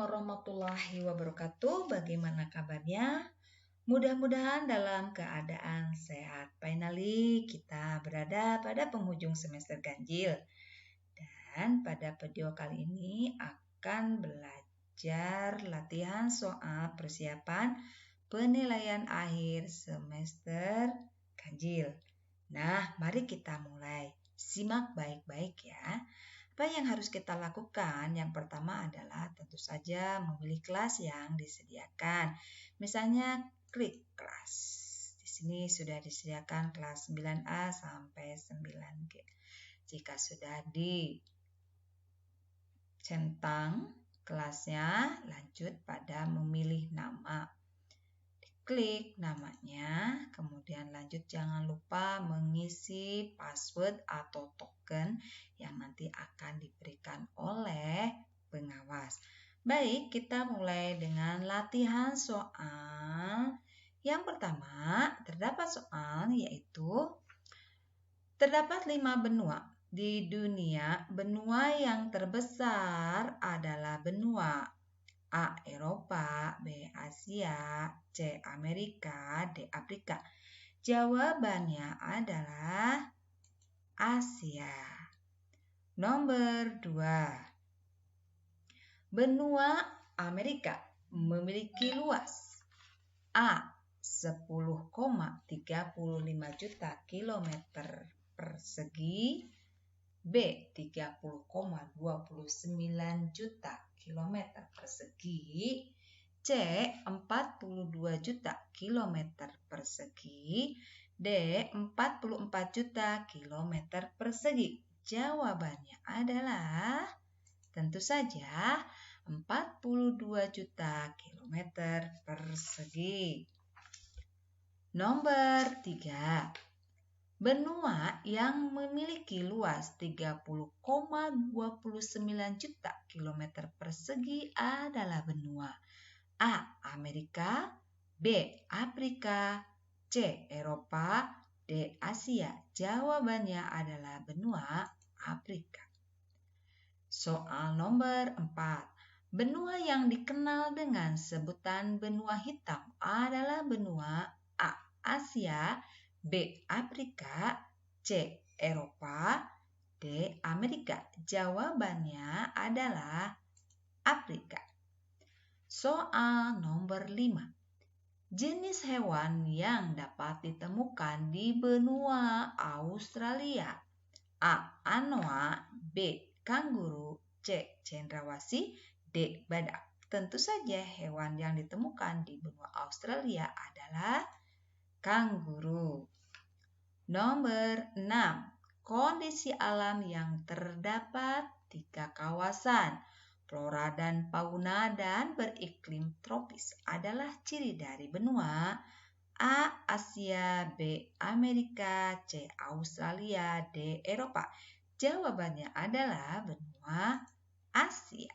warahmatullahi wabarakatuh. Bagaimana kabarnya? Mudah-mudahan dalam keadaan sehat. Finally, kita berada pada penghujung semester ganjil. Dan pada video kali ini akan belajar latihan soal persiapan penilaian akhir semester ganjil. Nah, mari kita mulai. Simak baik-baik ya. Apa yang harus kita lakukan? Yang pertama adalah tentu saja memilih kelas yang disediakan. Misalnya klik kelas. Di sini sudah disediakan kelas 9A sampai 9G. Jika sudah dicentang kelasnya, lanjut pada memilih nama. Klik namanya, kemudian lanjut jangan lupa mengisi password atau token yang nanti akan diberikan oleh pengawas. Baik, kita mulai dengan latihan soal. Yang pertama, terdapat soal yaitu terdapat 5 benua di dunia. Benua yang terbesar adalah benua A. Eropa, B. Asia, C. Amerika, D. Afrika. Jawabannya adalah Asia. Nomor 2. Benua Amerika memiliki luas A. 10,35 juta kilometer persegi, B. 30,29 juta kilometer persegi, C. 42 juta kilometer persegi, D. 44 juta kilometer persegi. Jawabannya adalah tentu saja 42 juta kilometer persegi. Nomor 3. Benua yang memiliki luas 30,29 juta kilometer persegi adalah benua A. Amerika, B. Afrika, C. Eropa, D. Asia. Jawabannya adalah benua Afrika. Soal nomor 4. Benua yang dikenal dengan sebutan benua hitam adalah benua A. Asia, B. Afrika, C. Eropa, D. Amerika. Jawabannya adalah Afrika. Soal nomor 5. Jenis hewan yang dapat ditemukan di benua Australia. A. Anoa, B. Kanguru, C. Cendrawasih, D. Badak. Tentu saja hewan yang ditemukan di benua Australia adalah kanguru. Nomor 6. Kondisi alam yang terdapat 3 kawasan, flora dan fauna dan beriklim tropis adalah ciri dari benua A. Asia, B. Amerika, C. Australia, D. Eropa. Jawabannya adalah benua Asia.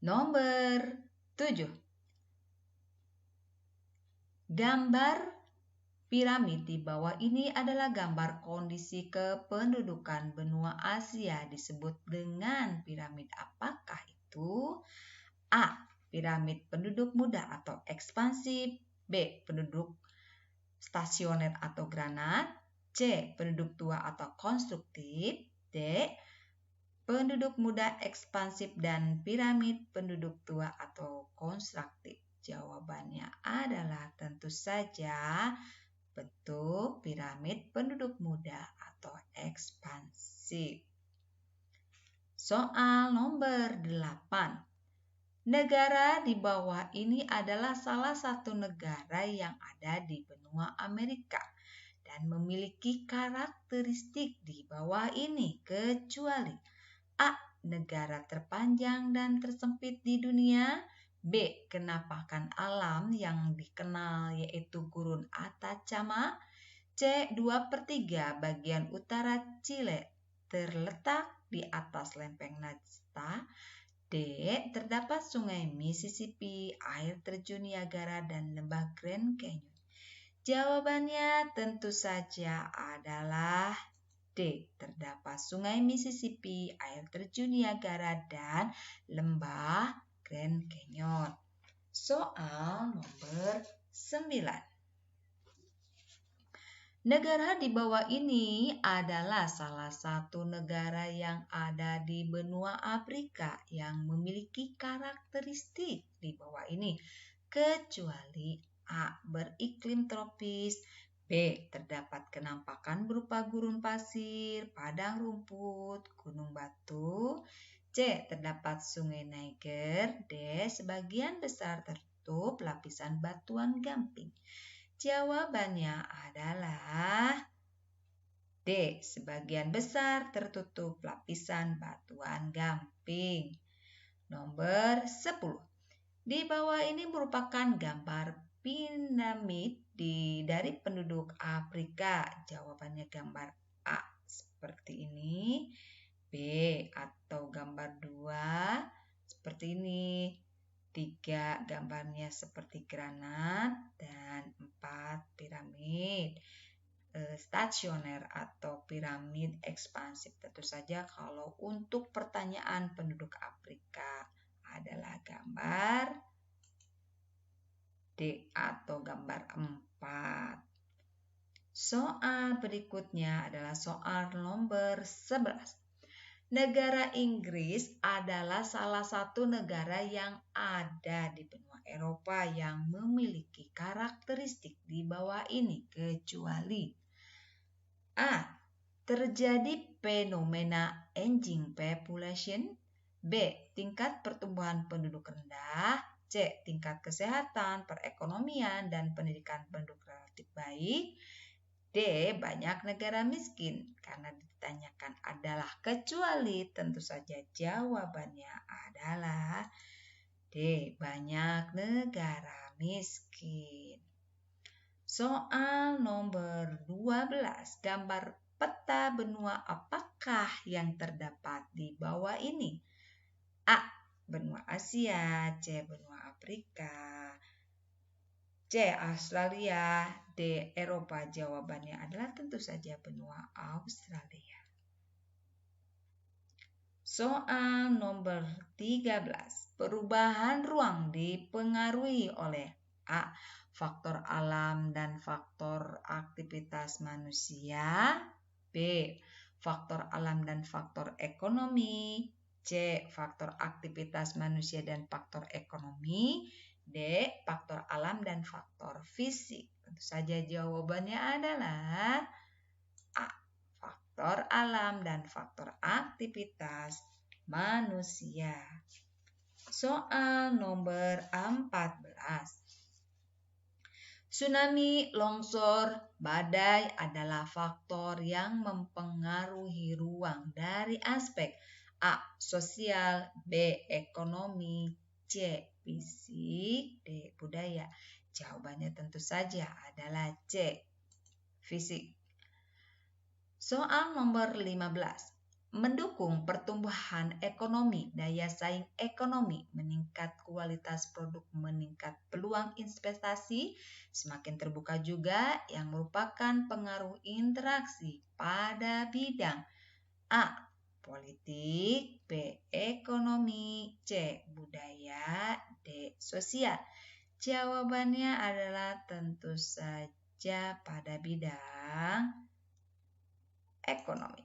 Nomor 7. Gambar piramid di bawah ini adalah gambar kondisi kependudukan benua Asia. Disebut dengan piramid apakah itu? A. Piramid penduduk muda atau ekspansif, B. Penduduk stasioner atau granat, C. Penduduk tua atau konstruktif, D. Penduduk muda ekspansif dan piramid penduduk tua atau konstruktif. Jawabannya adalah tentu saja bentuk piramid penduduk muda atau ekspansif. Soal nomor 8. Negara di bawah ini adalah salah satu negara yang ada di benua Amerika dan memiliki karakteristik di bawah ini kecuali A. Negara terpanjang dan tersempit di dunia, B. Kenapakan alam yang dikenal yaitu Gurun Atacama, C. 2/3 bagian utara Chile terletak di atas lempeng Nazca, D. Terdapat sungai Mississippi, air terjun Niagara, dan lembah Grand Canyon. Jawabannya tentu saja adalah D. Terdapat Sungai Mississippi, air terjun Niagara, dan lembah Grand Canyon. Soal nomor 9. Negara di bawah ini adalah salah satu negara yang ada di benua Afrika yang memiliki karakteristik di bawah ini, kecuali A. Beriklim tropis, B. Terdapat kenampakan berupa gurun pasir, padang rumput, gunung batu, C. Terdapat sungai Niger, D. Sebagian besar tertutup lapisan batuan gamping. Jawabannya adalah D. Sebagian besar tertutup lapisan batuan gamping. Nomor 10. Di bawah ini merupakan gambar piramid dari penduduk Afrika. Jawabannya gambar A seperti ini, B atau gambar 2 seperti ini, 3 gambarnya seperti granat, dan 4 piramid stasioner atau piramid ekspansif. Tentu saja kalau untuk pertanyaan penduduk Afrika adalah gambar D atau gambar 4. Soal berikutnya adalah soal nomor 11. Negara Inggris adalah salah satu negara yang ada di benua Eropa yang memiliki karakteristik di bawah ini, kecuali A. Terjadi fenomena aging population, B. Tingkat pertumbuhan penduduk rendah, C. Tingkat kesehatan, perekonomian, dan pendidikan penduduk relatif baik, D. Banyak negara miskin. Karena ditanyakan adalah kecuali, tentu saja jawabannya adalah D. Banyak negara miskin. Soal nomor 12. Gambar peta benua apakah yang terdapat di bawah ini? A. Benua Asia, C. Benua Afrika, C. Australia, D. Eropa. Jawabannya adalah tentu saja benua Australia. Soal nomor 13. Perubahan ruang dipengaruhi oleh A. Faktor alam dan faktor aktivitas manusia, B. Faktor alam dan faktor ekonomi, C. Faktor aktivitas manusia dan faktor ekonomi, D. Faktor alam dan faktor fisik. Tentu saja jawabannya adalah A. Faktor alam dan faktor aktivitas manusia. Soal nomor 14. Tsunami, longsor, badai adalah faktor yang mempengaruhi ruang dari aspek A. Sosial, B. Ekonomi, C. Fisik, D. Budaya. Jawabannya tentu saja adalah C. Fisik. Soal nomor 15. Mendukung pertumbuhan ekonomi, daya saing ekonomi, meningkat kualitas produk, meningkat peluang investasi, semakin terbuka juga yang merupakan pengaruh interaksi pada bidang A. Politik, B. Ekonomi, C. Budaya, D. Sosial. Jawabannya adalah tentu saja pada bidang ekonomi.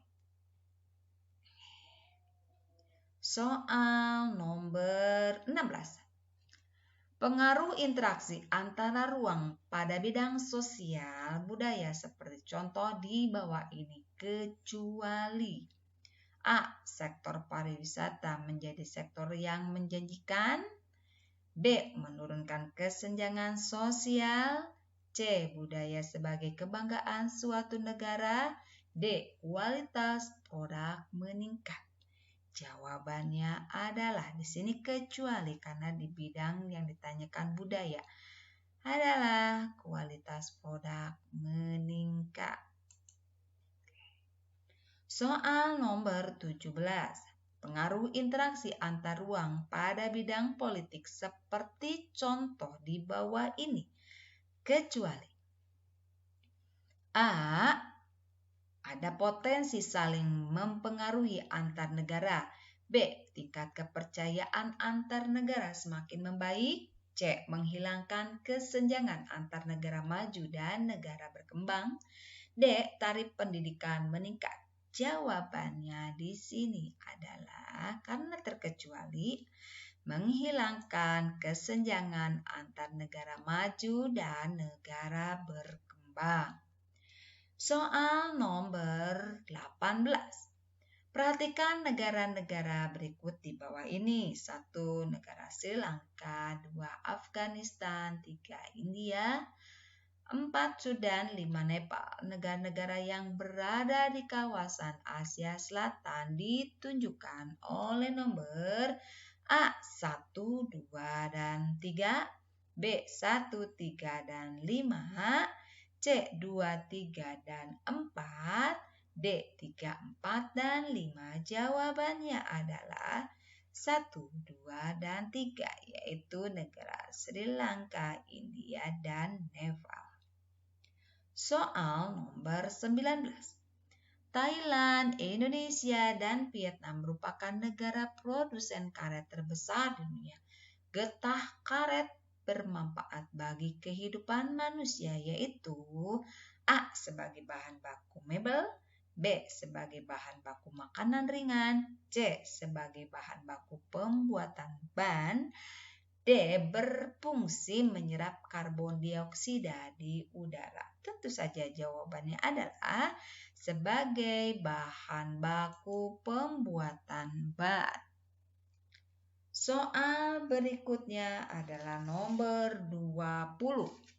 Soal nomor 16. Pengaruh interaksi antara ruang pada bidang sosial budaya seperti contoh di bawah ini, kecuali A. Sektor pariwisata menjadi sektor yang menjanjikan, B. Menurunkan kesenjangan sosial, C. Budaya sebagai kebanggaan suatu negara, D. Kualitas produk meningkat. Jawabannya adalah di sini kecuali, karena di bidang yang ditanyakan budaya adalah kualitas produk meningkat. Soal nomor 17. Pengaruh interaksi antar ruang pada bidang politik seperti contoh di bawah ini, kecuali A. Ada potensi saling mempengaruhi antar negara. B. Tingkat kepercayaan antar negara semakin membaik. C. Menghilangkan kesenjangan antar negara maju dan negara berkembang. D. Tarif pendidikan meningkat. Jawabannya di sini adalah karena terkecuali menghilangkan kesenjangan antar negara maju dan negara berkembang. Soal nomor 18. Perhatikan negara-negara berikut di bawah ini. 1. Negara Sri Lanka, 2. Afghanistan, 3. India, 4. Sudan, 5. Nepal. Negara-negara yang berada di kawasan Asia Selatan ditunjukkan oleh nomor A. 1, 2, dan 3. B. 1, 3, dan 5. C. 2, 3, dan 4. D. 3, 4, dan 5. Jawabannya adalah 1, 2, dan 3, yaitu negara Sri Lanka, India, dan Nepal. Soal nomor 19. Thailand, Indonesia, dan Vietnam merupakan negara produsen karet terbesar di dunia. Getah karet bermanfaat bagi kehidupan manusia, yaitu A. Sebagai bahan baku mebel, B. Sebagai bahan baku makanan ringan, C. Sebagai bahan baku pembuatan ban, D. Berfungsi menyerap karbon dioksida di udara. Tentu saja jawabannya adalah sebagai bahan baku pembuatan ban. Soal berikutnya adalah nomor 20.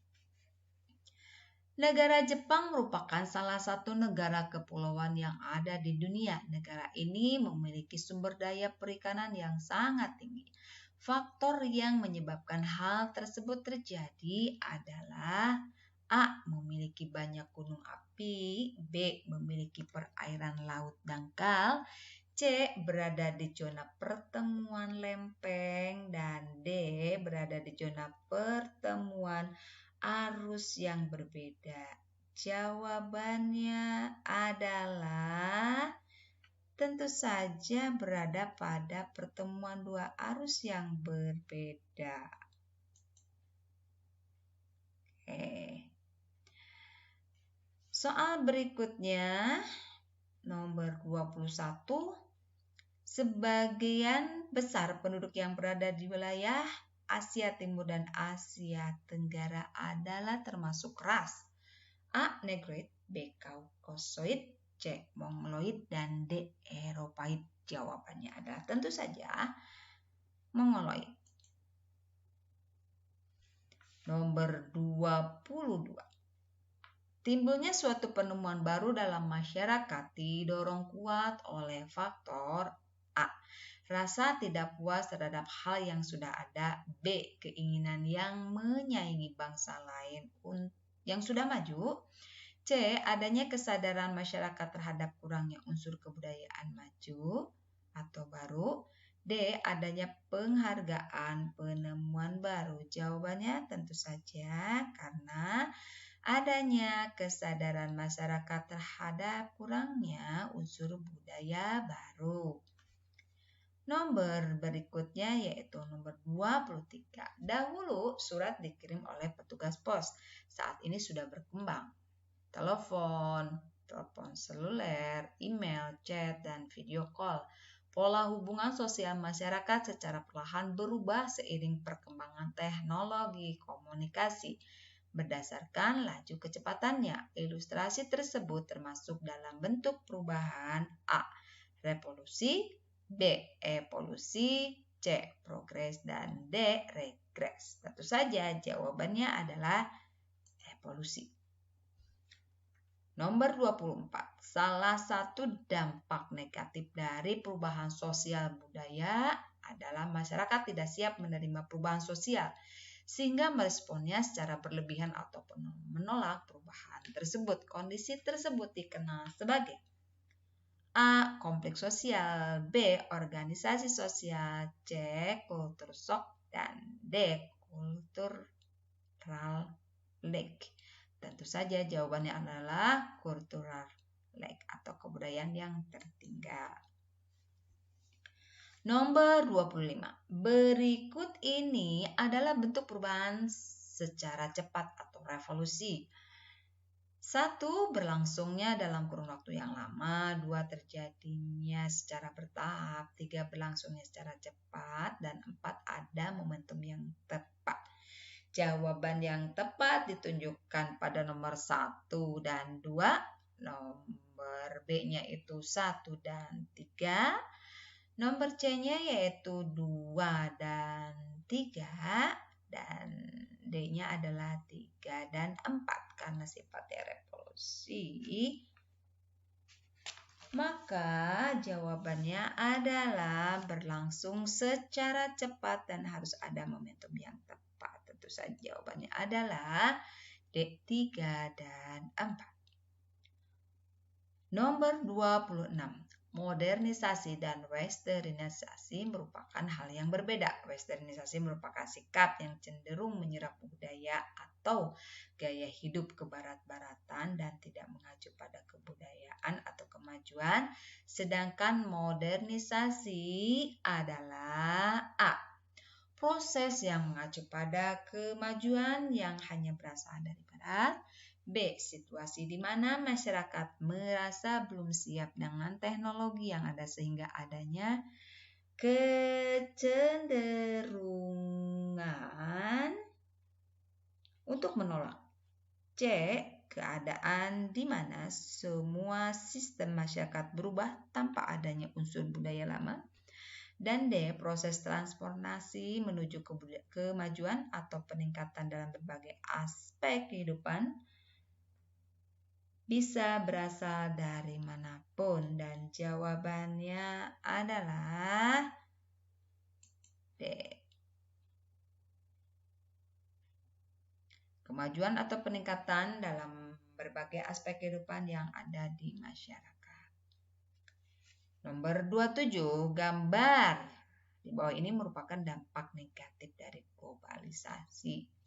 Negara Jepang merupakan salah satu negara kepulauan yang ada di dunia. Negara ini memiliki sumber daya perikanan yang sangat tinggi. Faktor yang menyebabkan hal tersebut terjadi adalah A. Memiliki banyak gunung api, B. Memiliki perairan laut dangkal, C. Berada di zona pertemuan lempeng, dan D. Berada di zona pertemuan arus yang berbeda. Jawabannya adalah tentu saja berada pada pertemuan dua arus yang berbeda. Oke. Soal berikutnya nomor 21. Sebagian besar penduduk yang berada di wilayah Asia Timur dan Asia Tenggara adalah termasuk ras A. Negroid, B. Caucasoid, C. Mongoloid, dan D. Eropaid. Jawabannya adalah tentu saja Mongoloid. Nomor 22. Timbulnya suatu penemuan baru dalam masyarakat didorong kuat oleh faktor A. Rasa tidak puas terhadap hal yang sudah ada. B. Keinginan yang menyaingi bangsa lain yang sudah maju. C. Adanya kesadaran masyarakat terhadap kurangnya unsur kebudayaan maju atau baru. D. Adanya penghargaan penemuan baru. Jawabannya tentu saja karena adanya kesadaran masyarakat terhadap kurangnya unsur budaya baru. Nomor berikutnya yaitu nomor 23. Dahulu surat dikirim oleh petugas pos. Saat ini sudah berkembang. Telepon seluler, email, chat, dan video call. Pola hubungan sosial masyarakat secara perlahan berubah seiring perkembangan teknologi komunikasi. Berdasarkan laju kecepatannya, ilustrasi tersebut termasuk dalam bentuk perubahan A. Revolusi, B. Evolusi, C. Progres, dan D. Regres. Tentu saja jawabannya adalah evolusi. Nomor 24. Salah satu dampak negatif dari perubahan sosial budaya adalah masyarakat tidak siap menerima perubahan sosial sehingga meresponnya secara berlebihan ataupun menolak perubahan tersebut. Kondisi tersebut dikenal sebagai A. Konflik sosial, B. Organisasi sosial, C. Kultur shock, dan D. Cultural lag. Tentu saja jawabannya adalah cultural lag atau kebudayaan yang tertinggal. Nomor 25. Berikut ini adalah bentuk perubahan secara cepat atau revolusi. 1. Berlangsungnya dalam kurun waktu yang lama. 2. Terjadinya secara bertahap. 3. Berlangsungnya secara cepat. Dan 4. Ada momentum yang tepat. Jawaban yang tepat ditunjukkan pada nomor 1 dan 2. Nomor B-nya itu 1 dan 3. Nomor C-nya yaitu 2 dan 3. Dan D-nya adalah 3 dan 4 karena sifatnya revolusi. Maka jawabannya adalah berlangsung secara cepat dan harus ada momentum yang tepat. Tentu saja jawabannya adalah D, 3 dan 4. Nomor 26. Modernisasi dan westernisasi merupakan hal yang berbeda. Westernisasi merupakan sikap yang cenderung menyerap budaya atau gaya hidup kebarat-baratan dan tidak mengacu pada kebudayaan atau kemajuan. Sedangkan modernisasi adalah A. Proses yang mengacu pada kemajuan yang hanya berasal dari barat. B. Situasi di mana masyarakat merasa belum siap dengan teknologi yang ada sehingga adanya kecenderungan untuk menolak. C. Keadaan di mana semua sistem masyarakat berubah tanpa adanya unsur budaya lama. Dan D. Proses transformasi menuju kemajuan atau peningkatan dalam berbagai aspek kehidupan bisa berasal dari manapun dan jawabannya adalah D. Kemajuan atau peningkatan dalam berbagai aspek kehidupan yang ada di masyarakat. Nomor 27, gambar di bawah ini merupakan dampak negatif dari globalisasi.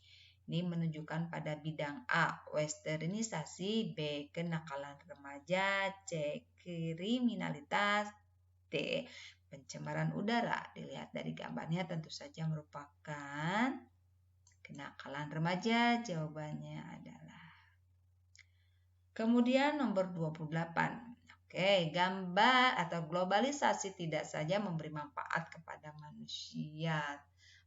Ini menunjukkan pada bidang A. Westernisasi, B. Kenakalan remaja, C. Kriminalitas, D. Pencemaran udara. Dilihat dari gambarnya tentu saja merupakan kenakalan remaja. Jawabannya adalah. Kemudian nomor 28. Oke, gambar atau globalisasi tidak saja memberi manfaat kepada manusia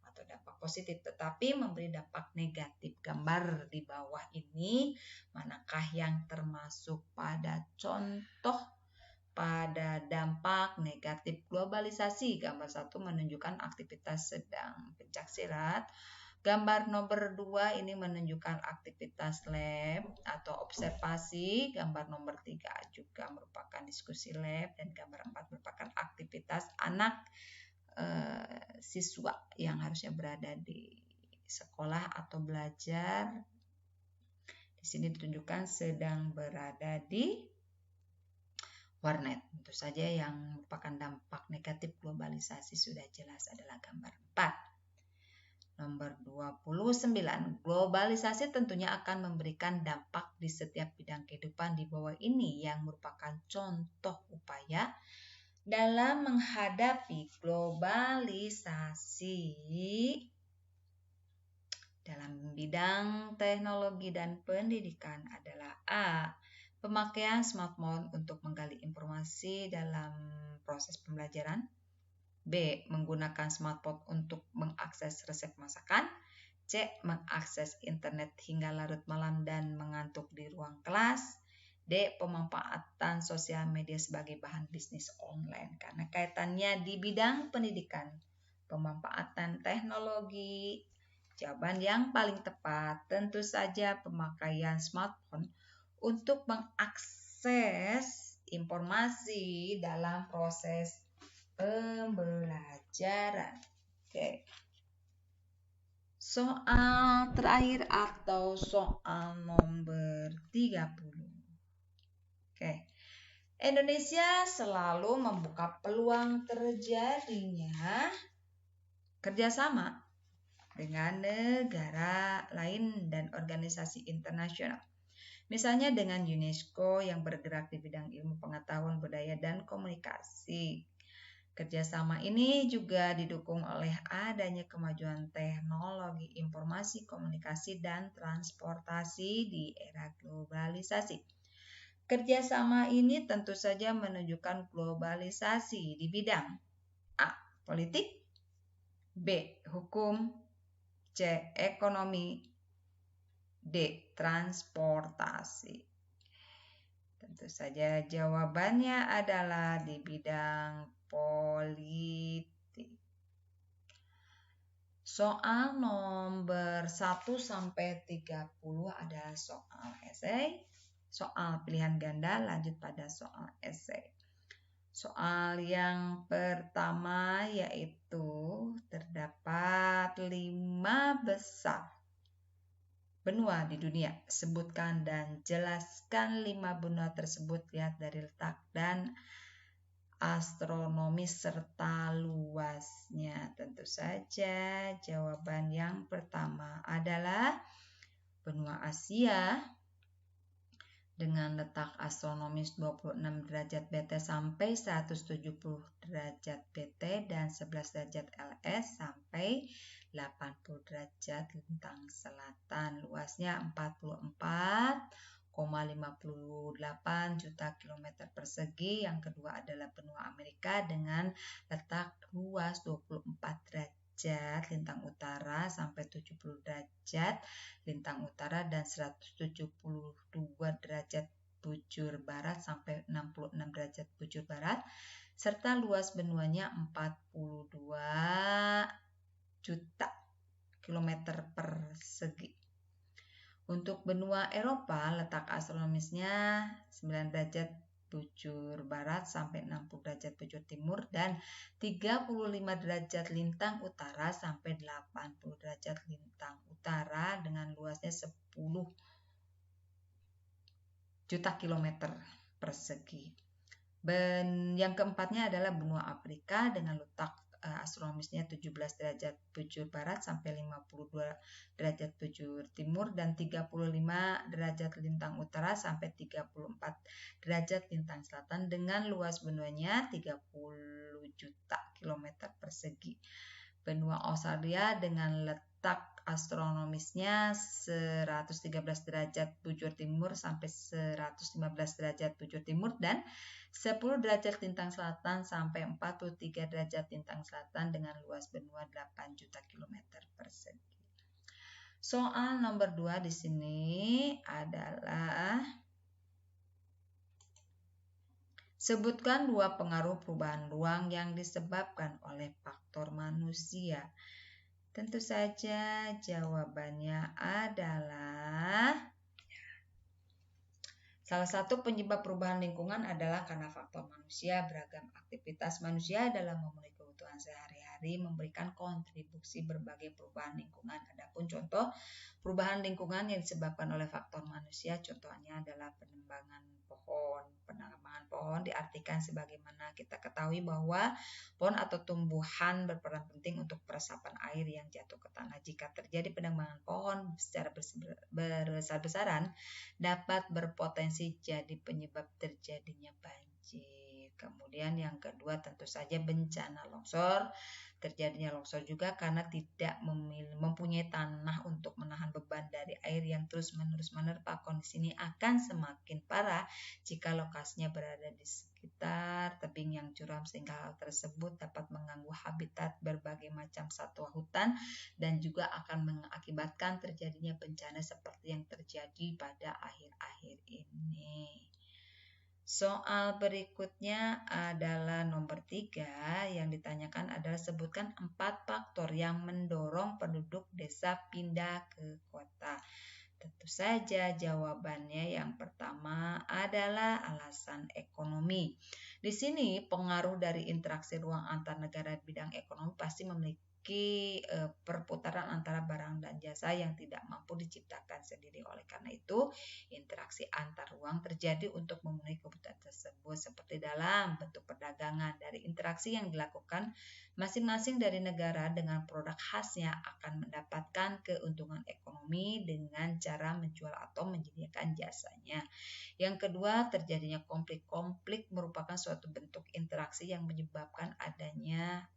atau dampak positif, tetapi memberi dampak negatif. Gambar di bawah ini manakah yang termasuk pada contoh pada dampak negatif globalisasi? Gambar 1 menunjukkan aktivitas sedang pencaksilat. Gambar nomor 2 ini menunjukkan aktivitas lab atau observasi. Gambar nomor 3 juga merupakan diskusi lab. Dan gambar 4 merupakan aktivitas anak siswa yang harusnya berada di sekolah atau belajar. Di sini ditunjukkan sedang berada di warnet. Tentu saja yang merupakan dampak negatif globalisasi sudah jelas adalah gambar 4. Nomor 29. Globalisasi tentunya akan memberikan dampak di setiap bidang kehidupan di bawah ini yang merupakan contoh upaya dalam menghadapi globalisasi. Dalam bidang teknologi dan pendidikan adalah A. Pemakaian smartphone untuk menggali informasi dalam proses pembelajaran. B. Menggunakan smartphone untuk mengakses resep masakan. C. Mengakses internet hingga larut malam dan mengantuk di ruang kelas. D. Pemanfaatan sosial media sebagai bahan bisnis online. Karena kaitannya di bidang pendidikan, pemanfaatan teknologi. Jawaban yang paling tepat tentu saja pemakaian smartphone untuk mengakses informasi dalam proses pembelajaran. Oke. Soal terakhir atau soal nomor 30. Oke. Indonesia selalu membuka peluang terjadinya kerjasama dengan negara lain dan organisasi internasional. Misalnya dengan UNESCO yang bergerak di bidang ilmu pengetahuan, budaya, dan komunikasi. Kerjasama ini juga didukung oleh adanya kemajuan teknologi informasi, komunikasi, dan transportasi di era globalisasi. Kerjasama ini tentu saja menunjukkan globalisasi di bidang A. Politik, B. Hukum, C. Ekonomi, D. Transportasi. Tentu saja jawabannya adalah di bidang politik. Soal nomor 1 sampai 30 adalah soal esai. Soal pilihan ganda lanjut pada soal esai. Soal yang pertama yaitu terdapat 5 besar benua di dunia. Sebutkan dan jelaskan 5 benua tersebut, lihat dari letak dan astronomis serta luasnya. Tentu saja jawaban yang pertama adalah benua Asia dengan letak astronomis 26 derajat BT sampai 170 derajat BT dan 11 derajat LS sampai 80 derajat lintang selatan. Luasnya 44,58 juta kilometer persegi. Yang kedua adalah benua Amerika dengan letak luas 24 derajat lintang utara sampai 70 derajat lintang utara dan 172 derajat bujur barat sampai 66 derajat bujur barat, serta luas benuanya 42 juta kilometer persegi. Untuk benua Eropa, letak astronomisnya 9 derajat bujur barat sampai 60 derajat bujur timur dan 35 derajat lintang utara sampai 80 derajat lintang utara dengan luasnya 10 juta kilometer persegi. Yang keempatnya adalah benua Afrika dengan letak astronomisnya 17 derajat bujur barat sampai 52 derajat bujur timur dan 35 derajat lintang utara sampai 34 derajat lintang selatan dengan luas benuanya 30 juta kilometer persegi. Benua Australia dengan letak astronomisnya 113 derajat bujur timur sampai 115 derajat bujur timur dan 10 derajat lintang selatan sampai 43 derajat lintang selatan dengan luas benua 8 juta kilometer persegi. Soal nomor 2 di sini adalah sebutkan 2 pengaruh perubahan ruang yang disebabkan oleh faktor manusia. Tentu saja jawabannya adalah salah satu penyebab perubahan lingkungan adalah karena faktor manusia. Beragam aktivitas manusia dalam memenuhi kebutuhan sehari-hari memberikan kontribusi berbagai perubahan lingkungan. Adapun contoh perubahan lingkungan yang disebabkan oleh faktor manusia, contohnya adalah penebangan pohon. Penebangan pohon diartikan sebagaimana kita ketahui bahwa pohon atau tumbuhan berperan penting untuk peresapan air yang jatuh ke tanah. Jika terjadi penebangan pohon secara besar-besaran, dapat berpotensi jadi penyebab terjadinya banjir. Kemudian yang kedua tentu saja bencana longsor. Terjadinya longsor juga karena tidak mempunyai tanah untuk menahan beban dari air yang terus-menerus menerpa. Kondisi ini akan semakin parah jika lokasinya berada di sekitar tebing yang curam, sehingga hal tersebut dapat mengganggu habitat berbagai macam satwa hutan dan juga akan mengakibatkan terjadinya bencana seperti yang terjadi pada akhir-akhir ini. Soal berikutnya adalah nomor 3 yang ditanyakan adalah sebutkan 4 faktor yang mendorong penduduk desa pindah ke kota. Tentu saja jawabannya yang pertama adalah alasan ekonomi. Di sini pengaruh dari interaksi ruang antar negara di bidang ekonomi pasti memiliki memiliki perputaran antara barang dan jasa yang tidak mampu diciptakan sendiri. Oleh karena itu, interaksi antar ruang terjadi untuk memenuhi kebutuhan tersebut, seperti dalam bentuk perdagangan. Dari interaksi yang dilakukan, masing-masing dari negara dengan produk khasnya akan mendapatkan keuntungan ekonomi dengan cara menjual atau menyediakan jasanya. Yang kedua, terjadinya konflik. Konflik merupakan suatu bentuk interaksi yang menyebabkan adanya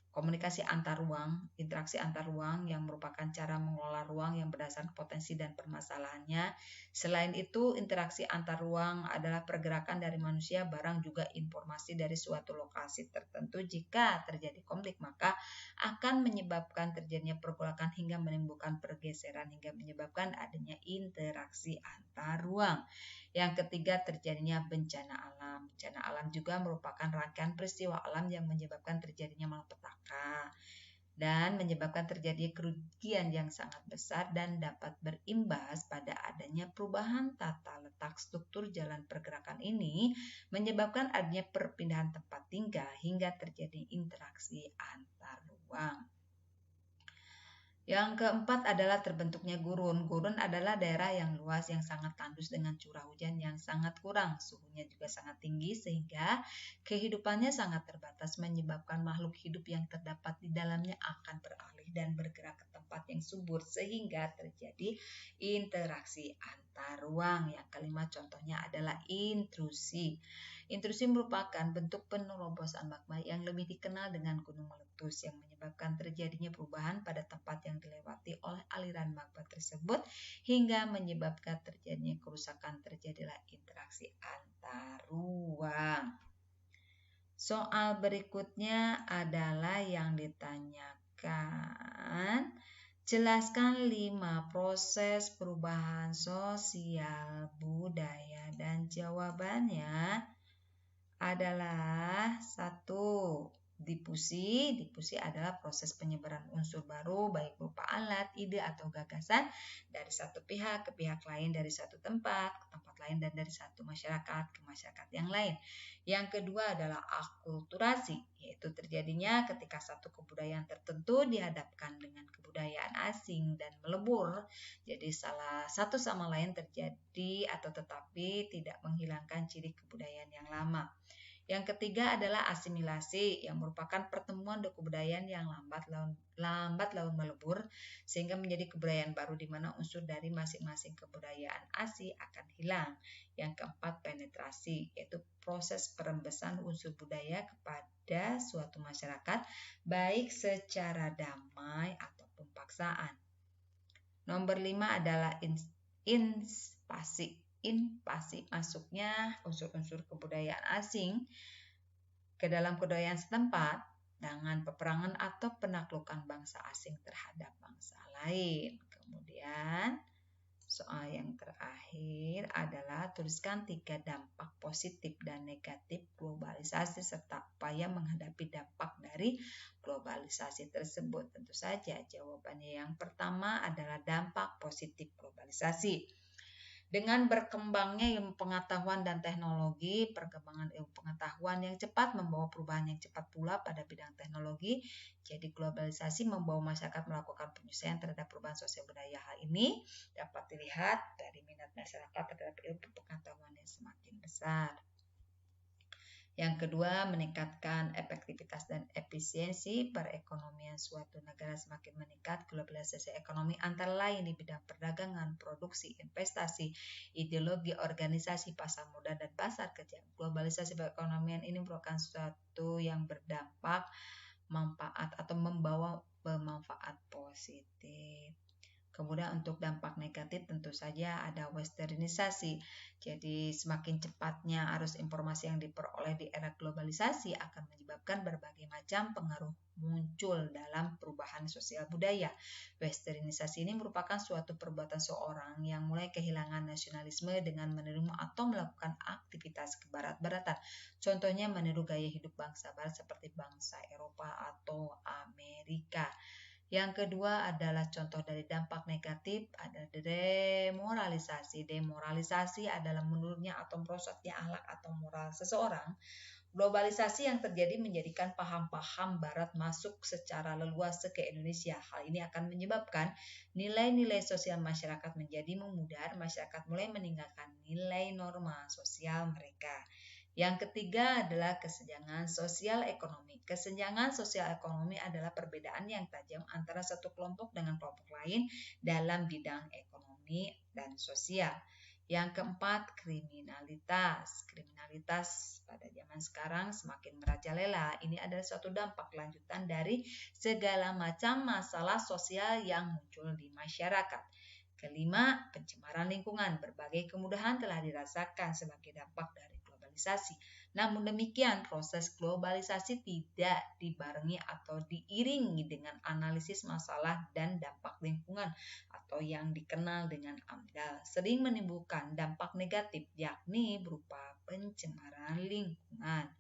komunikasi antar ruang, interaksi antar ruang yang merupakan cara mengelola ruang yang berdasarkan potensi dan permasalahannya. Selain itu, interaksi antar ruang adalah pergerakan dari manusia, barang, juga informasi dari suatu lokasi tertentu. Jika terjadi konflik, maka akan menyebabkan terjadinya pergolakan hingga menimbulkan pergeseran hingga menyebabkan adanya interaksi antar ruang. Yang ketiga, terjadinya bencana alam. Bencana alam juga merupakan rangkaian peristiwa alam yang menyebabkan terjadinya malapetaka dan menyebabkan terjadinya kerugian yang sangat besar dan dapat berimbas pada adanya perubahan tata letak struktur jalan pergerakan ini, menyebabkan adanya perpindahan tempat tinggal hingga terjadi interaksi antar ruang. Yang keempat adalah terbentuknya gurun. Gurun adalah daerah yang luas yang sangat tandus dengan curah hujan yang sangat kurang. Suhunya juga sangat tinggi sehingga kehidupannya sangat terbatas, menyebabkan makhluk hidup yang terdapat di dalamnya akan beralih dan bergerak ke tempat yang subur sehingga terjadi interaksi antar ruang. Yang kelima contohnya adalah intrusi. Intrusi merupakan bentuk penerobosan magma yang lebih dikenal dengan gunung meletus yang menyebabkan terjadinya perubahan pada tempat yang dilewati oleh aliran magma tersebut hingga menyebabkan terjadinya kerusakan. Terjadilah interaksi antar ruang. Soal berikutnya adalah yang ditanyakan, jelaskan 5 proses perubahan sosial budaya, dan jawabannya adalah 1. Difusi. Difusi adalah proses penyebaran unsur baru baik berupa alat, ide atau gagasan dari satu pihak ke pihak lain, dari satu tempat ke tempat lain, dan dari satu masyarakat ke masyarakat yang lain. Yang kedua adalah akulturasi, yaitu terjadinya ketika satu kebudayaan tertentu dihadapkan dengan kebudayaan asing dan melebur. Jadi salah satu sama lain terjadi atau tetapi tidak menghilangkan ciri kebudayaan yang lama. Yang ketiga adalah asimilasi, yang merupakan pertemuan dua kebudayaan yang lambat laun melebur sehingga menjadi kebudayaan baru di mana unsur dari masing-masing kebudayaan asli akan hilang. Yang keempat, penetrasi, yaitu proses perembesan unsur budaya kepada suatu masyarakat baik secara damai ataupun paksaan. Nomor 5 adalah invasi. Masuknya unsur-unsur kebudayaan asing ke dalam kebudayaan setempat dengan peperangan atau penaklukan bangsa asing terhadap bangsa lain. Kemudian soal yang terakhir adalah tuliskan 3 dampak positif dan negatif globalisasi serta upaya menghadapi dampak dari globalisasi tersebut. Tentu saja jawabannya yang pertama adalah dampak positif globalisasi. Dengan berkembangnya ilmu pengetahuan dan teknologi, perkembangan ilmu pengetahuan yang cepat membawa perubahan yang cepat pula pada bidang teknologi. Jadi globalisasi membawa masyarakat melakukan penyesuaian terhadap perubahan sosial budaya. Hal ini dapat dilihat dari minat masyarakat terhadap ilmu pengetahuan yang semakin besar. Yang kedua, meningkatkan efektivitas dan efisiensi perekonomian suatu negara semakin meningkat. Globalisasi ekonomi antara lain di bidang perdagangan, produksi, investasi, ideologi, organisasi, pasar modal, dan pasar kerja. Globalisasi perekonomian ini merupakan sesuatu yang berdampak manfaat atau membawa bermanfaat positif. Kemudian untuk dampak negatif tentu saja ada westernisasi. Jadi semakin cepatnya arus informasi yang diperoleh di era globalisasi akan menyebabkan berbagai macam pengaruh muncul dalam perubahan sosial budaya. Westernisasi ini merupakan suatu perbuatan seorang yang mulai kehilangan nasionalisme dengan meniru atau melakukan aktivitas kebarat-baratan. Contohnya meniru gaya hidup bangsa barat seperti bangsa Eropa atau Amerika. Yang kedua adalah contoh dari dampak negatif ada demoralisasi. Demoralisasi adalah menurunnya atau merosotnya akhlak atau moral seseorang. Globalisasi yang terjadi menjadikan paham-paham Barat masuk secara leluasa ke Indonesia. Hal ini akan menyebabkan nilai-nilai sosial masyarakat menjadi memudar, masyarakat mulai meninggalkan nilai norma sosial mereka. Yang ketiga adalah kesenjangan sosial ekonomi. Kesenjangan sosial ekonomi adalah perbedaan yang tajam antara satu kelompok dengan kelompok lain dalam bidang ekonomi dan sosial. Yang keempat, kriminalitas. Kriminalitas pada zaman sekarang semakin merajalela. Ini adalah suatu dampak lanjutan dari segala macam masalah sosial yang muncul di masyarakat. Kelima, pencemaran lingkungan. Berbagai kemudahan telah dirasakan sebagai dampak dari globalisasi. Namun demikian, proses globalisasi tidak dibarengi atau diiringi dengan analisis masalah dan dampak lingkungan atau yang dikenal dengan AMDAL, sering menimbulkan dampak negatif yakni berupa pencemaran lingkungan.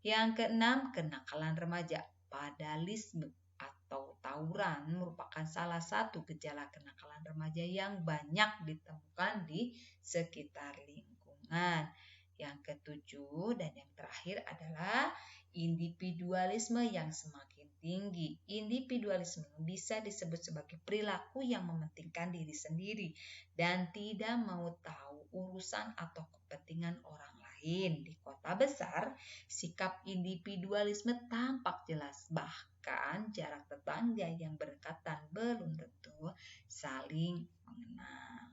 Yang keenam, kenakalan remaja. Vandalisme atau tawuran merupakan salah satu gejala kenakalan remaja yang banyak ditemukan di sekitar lingkungan. Yang ketujuh dan yang terakhir adalah individualisme yang semakin tinggi. Individualisme bisa disebut sebagai perilaku yang mementingkan diri sendiri dan tidak mau tahu urusan atau kepentingan orang lain. Di kota besar, sikap individualisme tampak jelas. Bahkan jarak tetangga yang berdekatan belum tentu saling mengenal.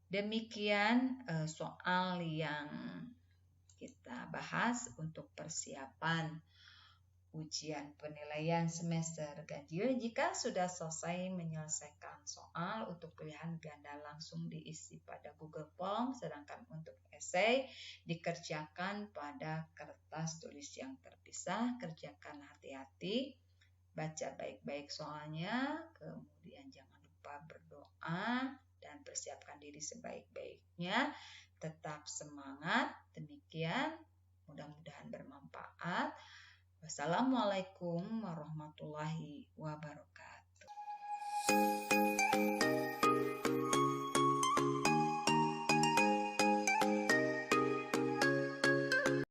Demikian soal yang kita bahas untuk persiapan ujian penilaian semester ganjil. Jika sudah selesai menyelesaikan soal untuk pilihan ganda langsung diisi pada Google Form, sedangkan untuk esai dikerjakan pada kertas tulis yang terpisah. Kerjakan hati-hati, baca baik-baik soalnya, kemudian jangan lupa berdoa dan persiapkan diri sebaik-baiknya. Tetap semangat. Demikian, mudah-mudahan bermanfaat. Wassalamualaikum warahmatullahi wabarakatuh.